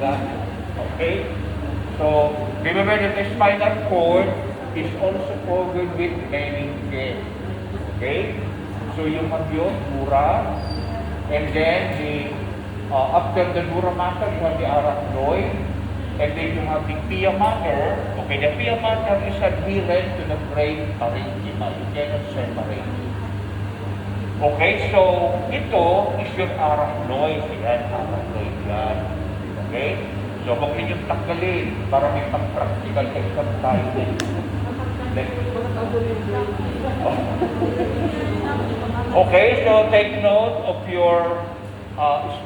that. Okay? So, remember that the spinal cord is also covered with meninges. Okay? So, you have your dura, and then after the dura mater, you have the arachnoid, and then you have the pia mater. Okay, the pia mater is adherent to the brain parenchyma. You cannot separate it. Okay, so ito is your arachnoid. Yan, arachnoid yan. Okay? So, huwag ninyong tanggalin para may pang-practical exam tayo din. Okay, so take note of your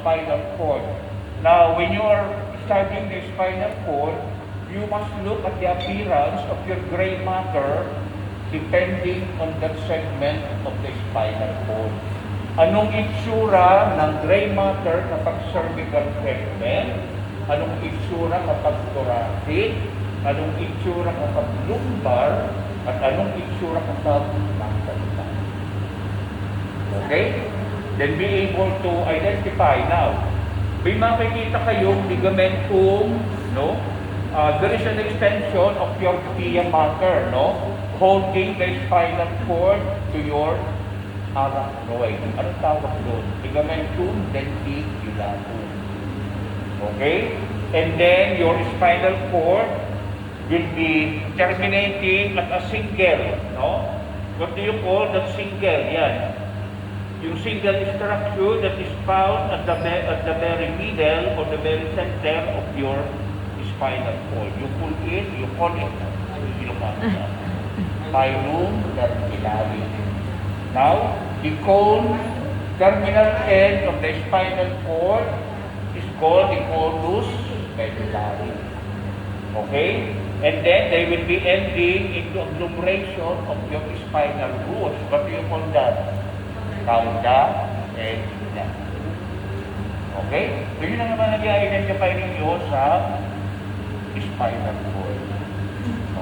spinal cord. Now, when you are studying the spinal cord, you must look at the appearance of your gray matter depending on that segment of the spinal cord. Anong itsura ng gray matter kapag cervical segment? Anong itsura kapag thoracic? Anong itsura kapag lumbar? At anong itsura kapag lateral? Okay? Then be able to identify. Now, may makikita kayong ligamentum, no? There is an extension of your pia mater, no? Holding the spinal cord to your arachnoid. Anong tawag doon? Ligamentum denticulatum. Okay? And then your spinal cord will be terminating at a single, no? What do you call that single? Yan. Yung single structure that is found at the very middle or the very center of your spinal cord. You call it filum terminalis. Now, the cone terminal end of the spinal cord is called the conus medullaris. Okay? And then they will be ending into agglomeration of your spinal roots. What do you call that? Cauda and ina. Okay? So yun ang naman nag-identify ninyo sa spinal cord.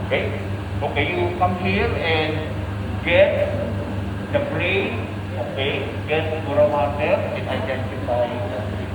Okay? Okay, you come here and get the brain, okay, get dura mater and identify the